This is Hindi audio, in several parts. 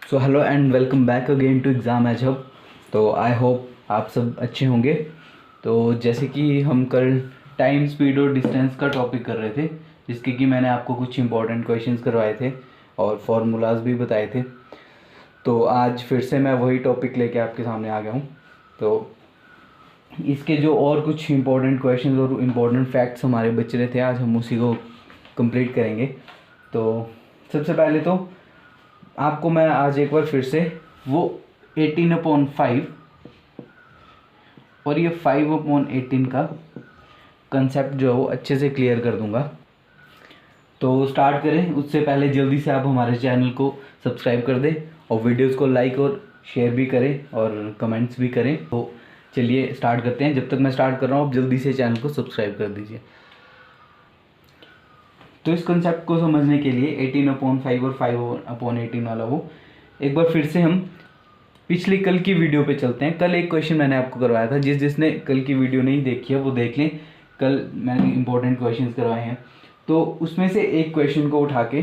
So hello and welcome back again to exam edge hub. तो आई होप आप सब अच्छे होंगे। तो जैसे कि हम कल टाइम स्पीड और डिस्टेंस का टॉपिक कर रहे थे, जिसके कि मैंने आपको कुछ इंपॉर्टेंट क्वेश्चंस करवाए थे और फार्मूलाज भी बताए थे। तो आज फिर से मैं वही टॉपिक लेके आपके सामने आ गया हूँ। तो इसके जो और कुछ इंपॉर्टेंट क्वेश्चंस और इम्पोर्टेंट फैक्ट्स हमारे बच रहे थे, आज हम उसी को कंप्लीट करेंगे। तो सबसे पहले तो आपको मैं आज एक बार फिर से वो 18/5 और ये 5/18 का कंसेप्ट जो है वो अच्छे से क्लियर कर दूंगा। तो स्टार्ट करें उससे पहले जल्दी से आप हमारे चैनल को सब्सक्राइब कर दें और वीडियोस को लाइक और शेयर भी करें और कमेंट्स भी करें। तो चलिए स्टार्ट करते हैं। जब तक मैं स्टार्ट कर रहा हूँ आप जल्दी से चैनल को सब्सक्राइब कर दीजिए। तो इस कंसेप्ट को समझने के लिए 18/5 और 5/18 वाला वो एक बार फिर से हम पिछली कल की वीडियो पे चलते हैं। कल एक क्वेश्चन मैंने आपको करवाया था, जिसने कल की वीडियो नहीं देखी है वो देख लें। कल मैंने इंपॉर्टेंट क्वेश्चंस करवाए हैं। तो उसमें से एक क्वेश्चन को उठा के,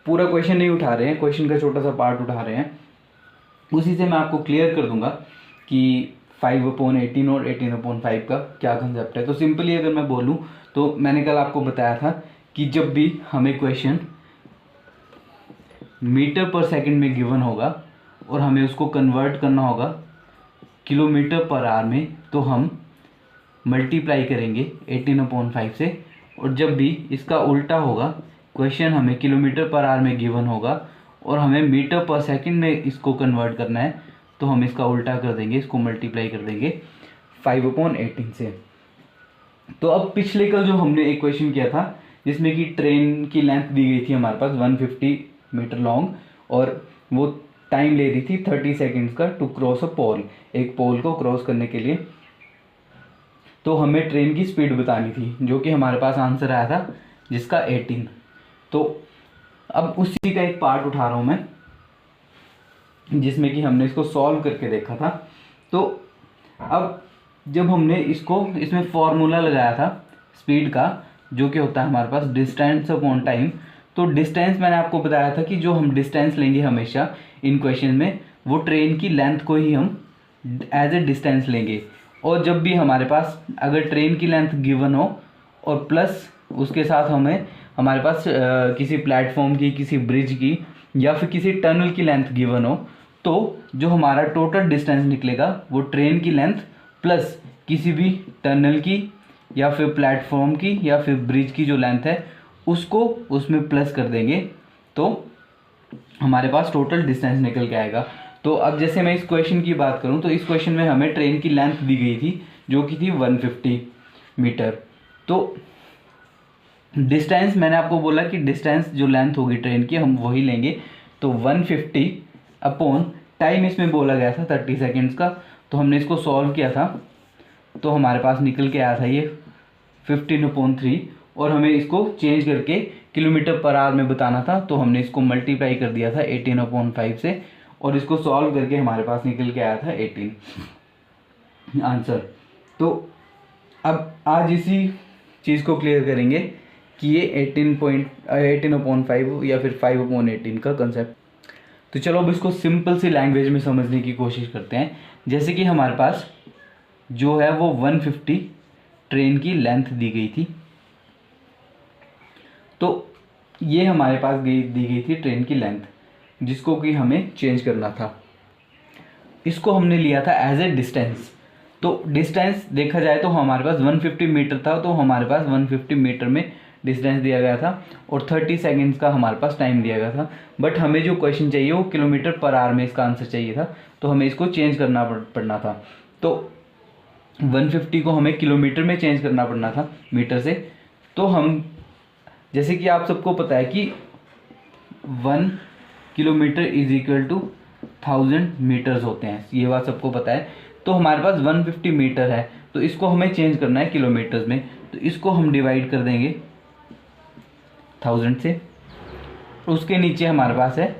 पूरा क्वेश्चन नहीं उठा रहे हैं, क्वेश्चन का छोटा सा पार्ट उठा रहे हैं, उसी से मैं आपको क्लियर कर दूंगा कि 5/18 और 18/5 का क्या कंसेप्ट है। तो सिंपली अगर मैं बोलूँ तो मैंने कल आपको बताया था कि जब भी हमें क्वेश्चन मीटर पर सेकंड में गिवन होगा और हमें उसको कन्वर्ट करना होगा किलोमीटर पर आवर में, तो हम मल्टीप्लाई करेंगे 18/5 से। और जब भी इसका उल्टा होगा, क्वेश्चन हमें किलोमीटर पर आवर में गिवन होगा और हमें मीटर पर सेकंड में इसको कन्वर्ट करना है, तो हम इसका उल्टा कर देंगे, इसको मल्टीप्लाई कर देंगे 5/18 से। तो अब पिछले कल जो हमने एक क्वेश्चन किया था जिसमें कि ट्रेन की लेंथ दी गई थी हमारे पास 150 मीटर लॉन्ग और वो टाइम ले रही थी 30 सेकेंड्स का टू क्रॉस अ पोल, एक पोल को क्रॉस करने के लिए। तो हमें ट्रेन की स्पीड बतानी थी, जो कि हमारे पास आंसर आया था जिसका 18। तो अब उसी का एक पार्ट उठा रहा हूँ मैं, जिसमें कि हमने इसको सॉल्व करके देखा था। तो अब जब हमने इसमें फॉर्मूला लगाया था स्पीड का, जो कि होता है हमारे पास डिस्टेंस अपॉन टाइम। तो डिस्टेंस मैंने आपको बताया था कि जो हम डिस्टेंस लेंगे हमेशा इन क्वेश्चन में, वो ट्रेन की लेंथ को ही हम एज ए डिस्टेंस लेंगे। और जब भी हमारे पास अगर ट्रेन की लेंथ गिवन हो और प्लस उसके साथ हमारे पास किसी प्लेटफॉर्म की, किसी ब्रिज की या फिर किसी टनल की लेंथ गिवन हो, तो जो हमारा टोटल डिस्टेंस निकलेगा वो ट्रेन की लेंथ प्लस किसी भी टनल की या फिर प्लेटफॉर्म की या फिर ब्रिज की जो लेंथ है उसको उसमें प्लस कर देंगे, तो हमारे पास टोटल डिस्टेंस निकल के आएगा। तो अब जैसे मैं इस क्वेश्चन की बात करूं तो इस क्वेश्चन में हमें ट्रेन की लेंथ दी गई थी जो कि थी 150 मीटर। तो डिस्टेंस मैंने आपको बोला कि डिस्टेंस जो लेंथ होगी ट्रेन की हम वही लेंगे। तो 150 अपॉन टाइम इसमें बोला गया था 30 सेकेंड्स का। तो हमने इसको सॉल्व किया था तो हमारे पास निकल के आया था ये 15/3 और हमें इसको चेंज करके किलोमीटर पर आवर में बताना था। तो हमने इसको मल्टीप्लाई कर दिया था 18/5 से और इसको सॉल्व करके हमारे पास निकल के आया था 18 आंसर। तो अब आज इसी चीज़ को क्लियर करेंगे कि ये 18/5 या फिर 5/18 का कंसेप्ट। तो चलो अब इसको सिंपल सी लैंग्वेज में समझने की कोशिश करते हैं। जैसे कि हमारे पास जो है वो 150 ट्रेन की लेंथ दी गई थी, तो ये हमारे पास दी गई थी ट्रेन की लेंथ, जिसको कि हमें चेंज करना था। इसको हमने लिया था एज ए डिस्टेंस। तो डिस्टेंस देखा जाए तो हमारे पास 150 मीटर था, तो हमारे पास 150 मीटर में डिस्टेंस दिया गया था और 30 सेकेंड्स का हमारे पास टाइम दिया गया था। बट हमें जो क्वेश्चन चाहिए वो किलोमीटर पर आवर में इसका आंसर चाहिए था, तो हमें इसको चेंज करना पड़ना था। तो 150 को हमें किलोमीटर में चेंज करना पड़ना था मीटर से। तो हम, जैसे कि आप सबको पता है कि 1 kilometre is equal to 1000 metres होते हैं, ये बात सबको पता है। तो हमारे पास 150 मीटर है, तो इसको हमें चेंज करना है किलोमीटर्स में। तो इसको हम डिवाइड कर देंगे 1000 से। उसके नीचे हमारे पास है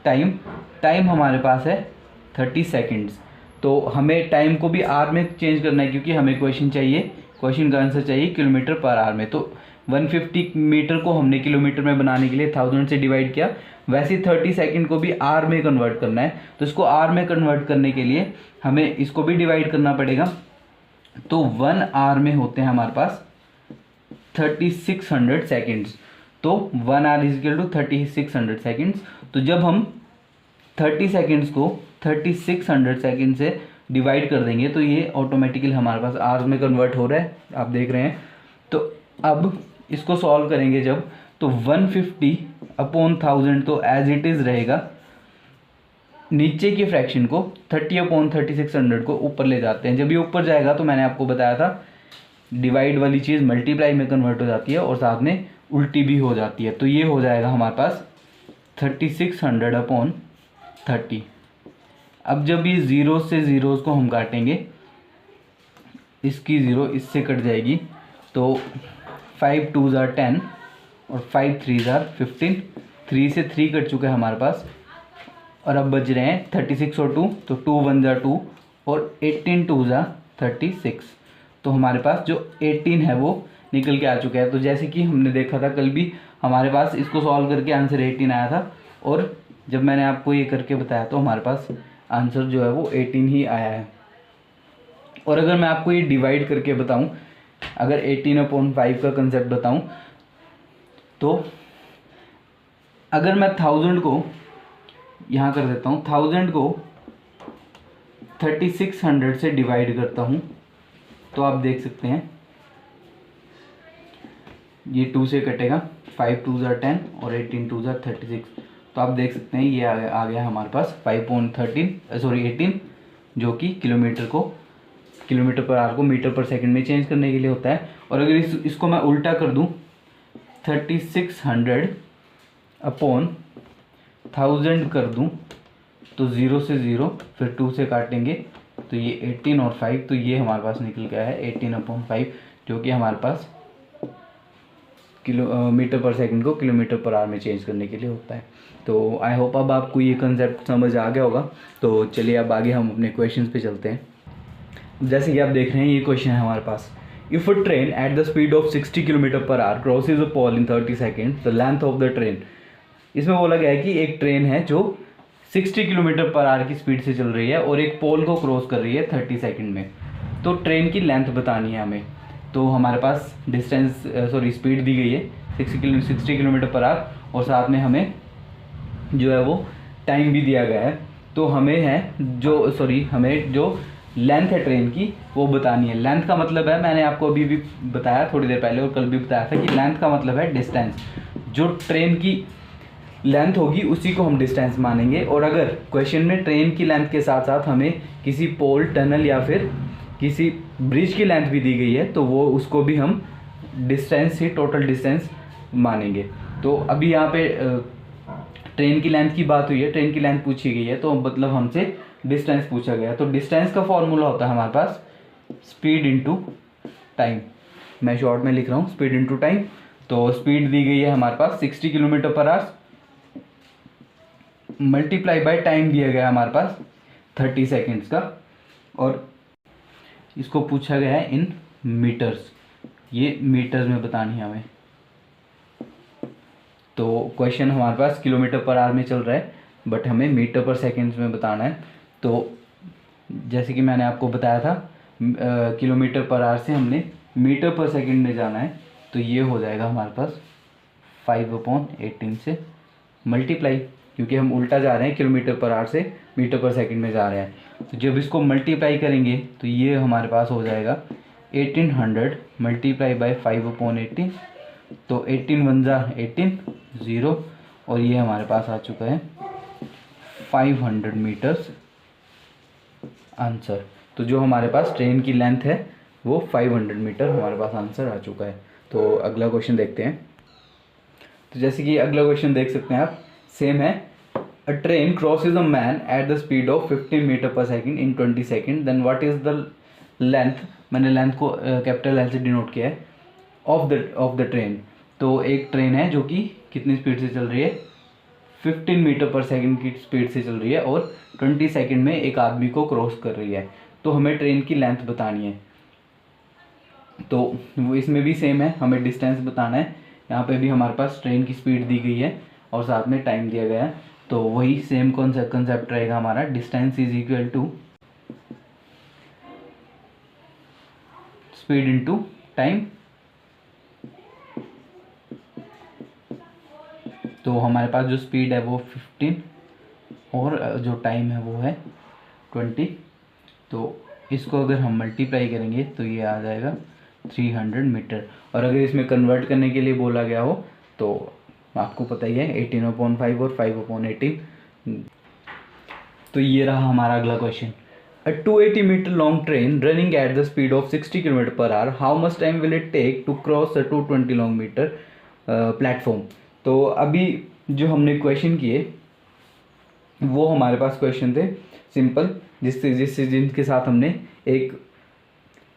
टाइम हमारे पास है 30 सेकेंड्स। तो हमें टाइम को भी आर में चेंज करना है, क्योंकि हमें क्वेश्चन का आंसर चाहिए किलोमीटर पर आवर में। तो 150 मीटर को हमने किलोमीटर में बनाने के लिए 1000 से डिवाइड किया, वैसे 30 सेकंड को भी आर में कन्वर्ट करना है, तो इसको आर में कन्वर्ट करने के लिए हमें इसको भी डिवाइड करना पड़ेगा। तो 1 आर में होते हैं हमारे पास 3600 सेकेंड्स, तो 1 hour is equal to 3600 seconds. तो जब हम 30 सेकेंड्स को 3600 सेकेंड से डिवाइड कर देंगे तो ये ऑटोमेटिकली हमारे पास आवर्स में कन्वर्ट हो रहा है, आप देख रहे हैं। तो अब इसको सॉल्व करेंगे जब, तो 150/1000 तो एज इट इज़ रहेगा, नीचे की फ्रैक्शन को 30/3600 को ऊपर ले जाते हैं। जब ये ऊपर जाएगा तो मैंने आपको बताया था डिवाइड वाली चीज़ मल्टीप्लाई में कन्वर्ट हो जाती है और साथ में उल्टी भी हो जाती है। तो ये हो जाएगा हमारे पास 3600/30। अब जब ये ज़ीरो से ज़ीरोज़ को हम काटेंगे, इसकी ज़ीरो इससे कट जाएगी, तो 5 2s are 10 और 5 3s are 15, 3 से 3 कट चुका है हमारे पास, और अब बच रहे हैं 36 और 2, तो 2 1s are 2 और 18 2s are 36। तो हमारे पास जो 18 है वो निकल के आ चुका है। तो जैसे कि हमने देखा था कल भी, हमारे पास इसको सॉल्व करके आंसर 18 आया था, और जब मैंने आपको ये करके बताया तो हमारे पास आंसर जो है वो 18 ही आया है। और अगर मैं आपको ये डिवाइड करके बताऊं, अगर 18/5 का कंसेप्ट बताऊं, तो अगर मैं 1000 को यहाँ कर देता हूँ, 1000 को 3600 से डिवाइड करता हूँ, तो आप देख सकते हैं ये 2 से कटेगा, 5 2s are 10 और 18 2s are 36। तो आप देख सकते हैं ये आ गया हमारे पास 18, जो कि किलोमीटर पर आवर को मीटर पर सेकंड में चेंज करने के लिए होता है। और अगर इसको मैं उल्टा कर दूं, 3600/1000 कर दूं, तो 0 से 0 फिर 2 से काटेंगे, तो ये 18 और 5, तो ये हमारे पास निकल गया है 18/5, जो कि हमारे पास मीटर पर सेकंड को किलोमीटर पर आवर में चेंज करने के लिए होता है। तो आई होप अब आपको ये कंसेप्ट समझ आ गया होगा। तो चलिए अब आगे हम अपने क्वेश्चंस पे चलते हैं। जैसे कि आप देख रहे हैं ये क्वेश्चन है हमारे पास, if a train at the speed of 60 km/h crosses a pole in 30 second, the length of the train. इसमें बोला गया है कि एक ट्रेन है जो 60 km/h की स्पीड से चल रही है और एक पोल को क्रॉस कर रही है 30 सेकेंड में, तो ट्रेन की लेंथ बतानी है हमें। तो हमारे पास स्पीड दी गई है 60 km/h और साथ में हमें जो है वो टाइम भी दिया गया है। तो हमें जो लेंथ है ट्रेन की वो बतानी है। लेंथ का मतलब है, मैंने आपको अभी भी बताया थोड़ी देर पहले और कल भी बताया था कि लेंथ का मतलब है डिस्टेंस। जो ट्रेन की लेंथ होगी उसी को हम डिस्टेंस मानेंगे। और अगर क्वेश्चन में ट्रेन की लेंथ के साथ साथ हमें किसी पोल, टनल या फिर किसी ब्रिज की लेंथ भी दी गई है, तो वो उसको भी हम डिस्टेंस ही टोटल डिस्टेंस मानेंगे। तो अभी यहाँ पे ट्रेन की लेंथ की बात हुई है, ट्रेन की लेंथ पूछी गई है, तो मतलब हमसे डिस्टेंस पूछा गया। तो डिस्टेंस का फॉर्मूला होता है हमारे पास स्पीड इनटू टाइम। मैं शॉर्ट में लिख रहा हूँ स्पीड इनटू टाइम। तो स्पीड दी गई है हमारे पास 60 km/h, मल्टीप्लाई बाय टाइम दिया गया है हमारे पास 30 सेकेंड्स का, और इसको पूछा गया है इन मीटर्स। ये मीटर्स में बतानी है हमें। तो क्वेश्चन हमारे पास km/h में चल रहा है, बट हमें मीटर पर सेकेंड्स में बताना है। तो जैसे कि मैंने आपको बताया था km/h से हमने मीटर पर सेकेंड में जाना है, तो ये हो जाएगा हमारे पास 5/18 से मल्टीप्लाई, क्योंकि हम उल्टा जा रहे हैं km/h से मीटर पर सेकेंड में जा रहे हैं। तो जब इसको मल्टीप्लाई करेंगे तो ये हमारे पास हो जाएगा 1800 मल्टीप्लाई बाय 5/18, तो 18 1s are 18 0, और ये हमारे पास आ चुका है 500 मीटर्स आंसर। तो जो हमारे पास ट्रेन की लेंथ है वो 500 मीटर हमारे पास आंसर आ चुका है। तो अगला क्वेश्चन देखते हैं। तो जैसे कि अगला क्वेश्चन देख सकते हैं आप, सेम है, a train crosses a man at the speed of 15 meter per second in 20 second, then what is the length, मैंने लेंथ को कैपिटल एल से डिनोट किया है, ऑफ द ट्रेन। तो एक ट्रेन है जो कि कितनी स्पीड से चल रही है, 15 मीटर पर सेकंड की स्पीड से चल रही है और 20 सेकंड में एक आदमी को क्रॉस कर रही है। तो हमें ट्रेन की लेंथ बतानी है। तो वो इसमें भी सेम है, हमें डिस्टेंस बताना है। यहाँ पे भी हमारे पास ट्रेन की स्पीड दी गई है और साथ में टाइम दिया गया है, तो वही सेम कंसेप्ट रहेगा हमारा। Distance is equal to speed into time. तो हमारे पास जो स्पीड है वो 15 और जो टाइम है वो है 20। तो इसको अगर हम मल्टीप्लाई करेंगे तो ये आ जाएगा 300 मीटर। और अगर इसमें कन्वर्ट करने के लिए बोला गया हो तो आपको पता ही है 18/5 और 5/18। तो ये रहा हमारा अगला question. A 280 meter long train running at the speed of 60 km per hour, how much time will it take to cross a 220 long meter platform? तो अभी जो हमने क्वेश्चन किए वो हमारे पास क्वेश्चन थे सिंपल, जिनके साथ हमने एक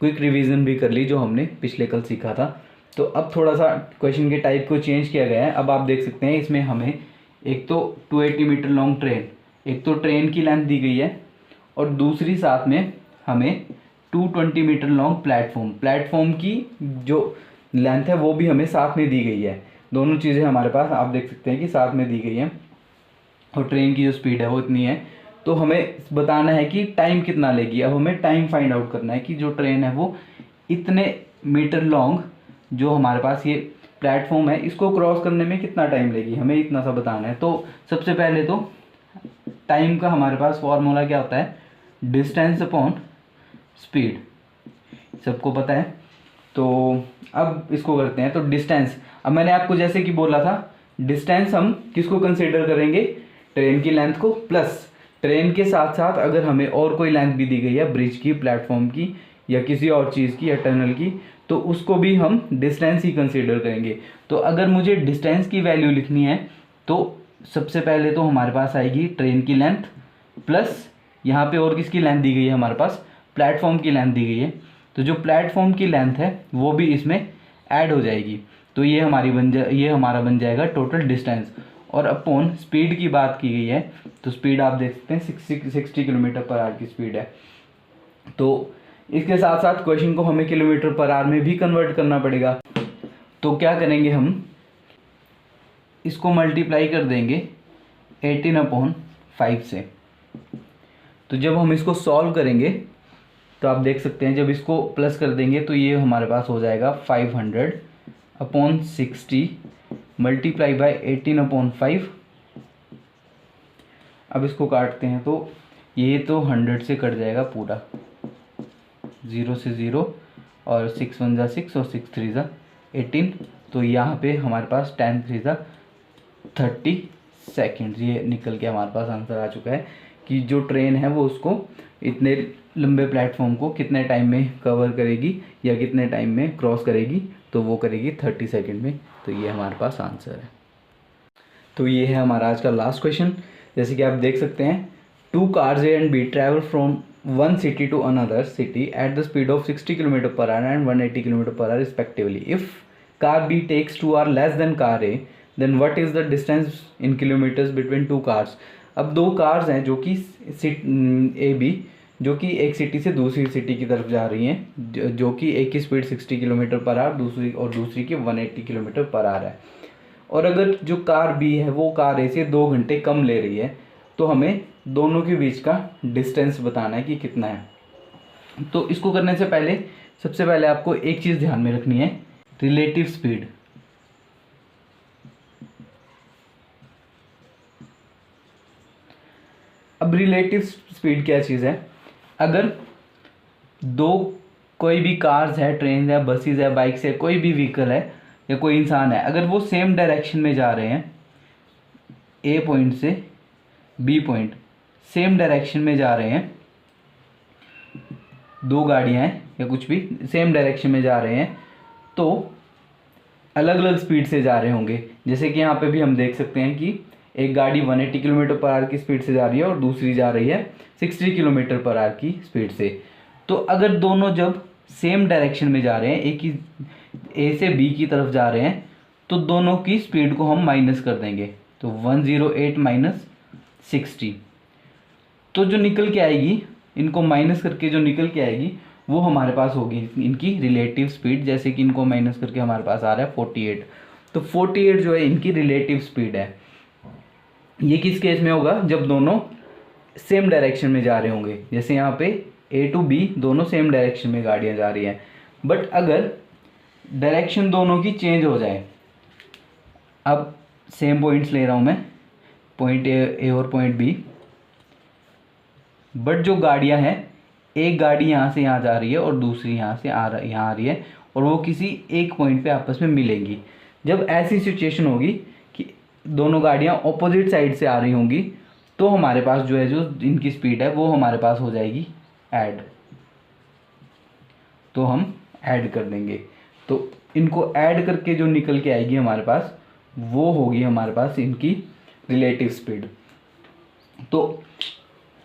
क्विक रिवीजन भी कर ली जो हमने पिछले कल सीखा था। तो अब थोड़ा सा क्वेश्चन के टाइप को चेंज किया गया है। अब आप देख सकते हैं इसमें हमें एक तो 280 मीटर लॉन्ग ट्रेन, एक तो ट्रेन की लेंथ दी गई है और दूसरी साथ में हमें 220 मीटर लॉन्ग प्लेटफॉर्म की जो लेंथ है वो भी हमें साथ में दी गई है। दोनों चीज़ें हमारे पास आप देख सकते हैं कि साथ में दी गई हैं और ट्रेन की जो स्पीड है वो इतनी है। तो हमें बताना है कि टाइम कितना लेगी। अब हमें टाइम फाइंड आउट करना है कि जो ट्रेन है वो इतने मीटर लॉन्ग जो हमारे पास ये प्लेटफॉर्म है इसको क्रॉस करने में कितना टाइम लेगी, हमें इतना सा बताना है। तो सबसे पहले तो टाइम का हमारे पास फॉर्मूला क्या होता है, डिस्टेंस अपॉन स्पीड, सबको पता है। तो अब इसको करते हैं। तो डिस्टेंस, अब मैंने आपको जैसे कि बोला था डिस्टेंस हम किसको कंसीडर करेंगे, ट्रेन की लेंथ को, प्लस ट्रेन के साथ साथ अगर हमें और कोई लेंथ भी दी गई है ब्रिज की, प्लेटफॉर्म की या किसी और चीज़ की या टनल की, तो उसको भी हम डिस्टेंस ही कंसीडर करेंगे। तो अगर मुझे डिस्टेंस की वैल्यू लिखनी है तो सबसे पहले तो हमारे पास आएगी ट्रेन की लेंथ प्लस यहाँ पे और किसकी लेंथ दी गई है, हमारे पास प्लेटफॉर्म की लेंथ दी गई है। तो जो प्लेटफॉर्म की लेंथ है वो भी इसमें ऐड हो जाएगी। तो ये हमारा बन जाएगा टोटल डिस्टेंस। और अपॉन स्पीड की बात की गई है तो स्पीड आप देख सकते हैं 60 किलोमीटर पर आवर की स्पीड है। तो इसके साथ साथ क्वेश्चन को हमें किलोमीटर पर आवर में भी कन्वर्ट करना पड़ेगा। तो क्या करेंगे, हम इसको मल्टीप्लाई कर देंगे 18/5 से। तो जब हम इसको सॉल्व करेंगे तो आप देख सकते हैं जब इसको प्लस कर देंगे तो ये हमारे पास हो जाएगा 500/60 मल्टीप्लाई बाय 18/5। अब इसको काटते हैं तो ये तो 100 से कट जाएगा पूरा, 0 से 0 और 6 1 6 और 6 3 18। तो यहाँ पे हमारे पास 10 3 30 सेकेंड ये निकल के हमारे पास आंसर आ चुका है कि जो ट्रेन है वो उसको इतने लंबे प्लेटफॉर्म को कितने टाइम में कवर करेगी या कितने टाइम में क्रॉस करेगी, तो वो करेगी 30 सेकेंड में। तो ये हमारे पास आंसर है। तो ये है हमारा आज का लास्ट क्वेश्चन। जैसे कि आप देख सकते हैं, 2 cars A and B travel from one city to another city at the speed of 60 km per hour and 180 km per hour respectively. If car B takes 2 hours less than car A, then what is the distance in kilometers between 2 cars? अब 2 कार्स हैं जो कि ए बी जो कि एक सिटी से दूसरी सिटी की तरफ जा रही हैं, जो कि एक की स्पीड 60 किलोमीटर पर आवर दूसरी की 180 किलोमीटर पर आवर है। और अगर जो कार बी है वो कार ए से 2 घंटे कम ले रही है तो हमें दोनों के बीच का डिस्टेंस बताना है कि कितना है। तो इसको करने से पहले सबसे पहले आपको एक चीज़ ध्यान में रखनी है, रिलेटिव स्पीड। अब रिलेटिव स्पीड क्या चीज़ है, अगर कोई भी कार्स है, ट्रेन है, बसेस है, बाइक्स है, कोई भी व्हीकल है या कोई इंसान है, अगर वो सेम डायरेक्शन में जा रहे हैं, ए पॉइंट से बी पॉइंट सेम डायरेक्शन में जा रहे हैं, 2 गाड़ियाँ हैं या कुछ भी सेम डायरेक्शन में जा रहे हैं, तो अलग अलग स्पीड से जा रहे होंगे। जैसे कि यहाँ पे भी हम देख सकते हैं कि एक गाड़ी 180 किलोमीटर पर आवर की स्पीड से जा रही है और दूसरी जा रही है 60 किलोमीटर पर आवर की स्पीड से। तो अगर दोनों जब सेम डायरेक्शन में जा रहे हैं, एक ही ए से बी की तरफ जा रहे हैं, तो दोनों की स्पीड को हम माइनस कर देंगे। तो 108 माइनस 60, तो जो निकल के आएगी, इनको माइनस करके जो निकल के आएगी वो हमारे पास होगी इनकी रिलेटिव स्पीड। जैसे कि इनको माइनस करके हमारे पास आ रहा है 48, तो 48 जो है इनकी रिलेटिव स्पीड है। ये किस केस में होगा, जब दोनों सेम डायरेक्शन में जा रहे होंगे। जैसे यहाँ पे ए टू बी दोनों सेम डायरेक्शन में गाड़ियाँ जा रही हैं, बट अगर डायरेक्शन दोनों की चेंज हो जाए, अब सेम पॉइंट्स ले रहा हूँ मैं, पॉइंट ए और पॉइंट बी, बट जो गाड़ियाँ हैं, एक गाड़ी यहाँ से यहाँ जा रही है और दूसरी यहाँ से यहाँ आ रही है, और वो किसी एक पॉइंट पे आपस में मिलेंगी। जब ऐसी सिचुएशन होगी कि दोनों गाड़ियाँ ऑपोजिट साइड से आ रही होंगी, तो हमारे पास जो है, जो इनकी स्पीड है वो हमारे पास हो जाएगी ऐड। तो हम ऐड कर देंगे, तो इनको ऐड करके जो निकल के आएगी हमारे पास, वो होगी हमारे पास इनकी रिलेटिव स्पीड। तो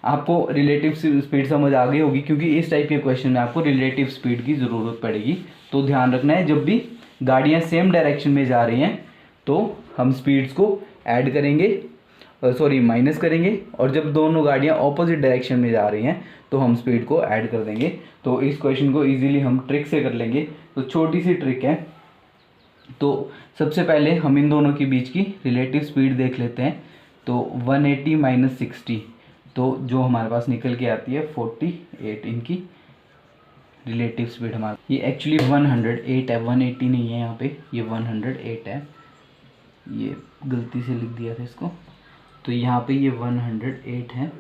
आपको रिलेटिव स्पीड समझ आ गई होगी, क्योंकि इस टाइप के क्वेश्चन में आपको रिलेटिव स्पीड की ज़रूरत पड़ेगी। तो ध्यान रखना है, जब भी गाड़ियाँ सेम डायरेक्शन में जा रही हैं तो हम स्पीड्स को ऐड करेंगे, माइनस करेंगे, और जब दोनों गाड़ियाँ ऑपोजिट डायरेक्शन में जा रही हैं तो हम स्पीड को ऐड कर देंगे। तो इस क्वेश्चन को ईजिली हम ट्रिक से कर लेंगे। तो छोटी सी ट्रिक है। तो सबसे पहले हम इन दोनों के बीच की रिलेटिव स्पीड देख लेते हैं। तो 180 माइनस 60, तो जो हमारे पास निकल के आती है 48 इनकी रिलेटिव स्पीड हमारी। ये एक्चुअली 108 है, 180 नहीं है यहाँ पे, ये 108 है, ये गलती से लिख दिया था इसको। तो यहाँ पे ये 108 है,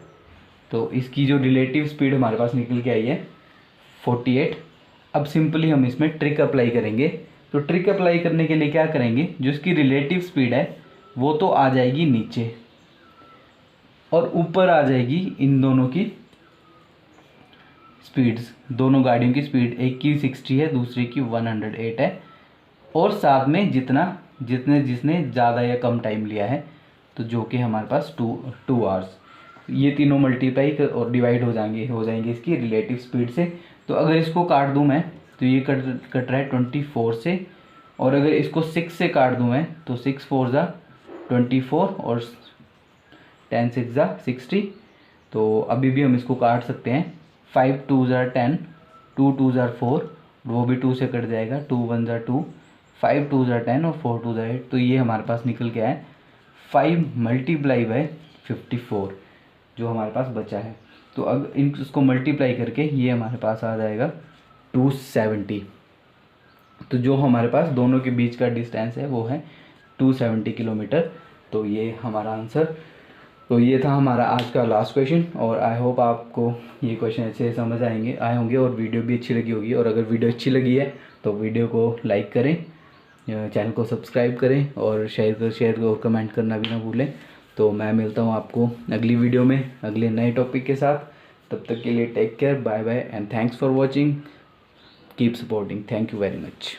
तो इसकी जो रिलेटिव स्पीड हमारे पास निकल के आई है 48। अब सिंपली हम इसमें ट्रिक अप्लाई करेंगे। तो ट्रिक अप्लाई करने के लिए क्या करेंगे, जो इसकी रिलेटिव स्पीड है वो तो आ जाएगी नीचे, और ऊपर आ जाएगी इन दोनों की स्पीड्स, दोनों गाड़ियों की स्पीड, एक की 60 है, दूसरी की 108 है, और साथ में जिसने ज़्यादा या कम टाइम लिया है, तो जो कि हमारे पास 2 आवर्स, ये तीनों मल्टीप्लाई और डिवाइड हो जाएंगे इसकी रिलेटिव स्पीड से। तो अगर इसको काट दूं मैं, तो ये कट रहा है 24 से, और अगर इसको 6 से काट दूं मैं, तो 6 4 ज़ा 24 और 10 6 ज़ा 60। तो अभी भी हम इसको काट सकते हैं। 5 2 ज़ा 10, 2 2 ज़ा 4, वो भी 2 से कट जाएगा, 2 1 ज़ा 2, 5 2 ज़ा 10 और 4 2 ज़ा 8। तो ये हमारे पास निकल के आए 5 मल्टीप्लाई बाय 54 जो हमारे पास बचा है। तो अब इसको मल्टीप्लाई करके ये हमारे पास आ जाएगा 270। तो जो हमारे पास दोनों के बीच का डिस्टेंस है वो है 270 किलोमीटर। तो ये हमारा आंसर। तो ये था हमारा आज का लास्ट क्वेश्चन, और आई होप आपको ये क्वेश्चन अच्छे से समझ आए होंगे और वीडियो भी अच्छी लगी होगी। और अगर वीडियो अच्छी लगी है तो वीडियो को लाइक करें, चैनल को सब्सक्राइब करें, और शेयर और कमेंट करना भी ना भूलें। तो मैं मिलता हूँ आपको अगली वीडियो में अगले नए टॉपिक के साथ। तब तक के लिए take care, bye bye, and thanks for watching, keep supporting, thank you very much.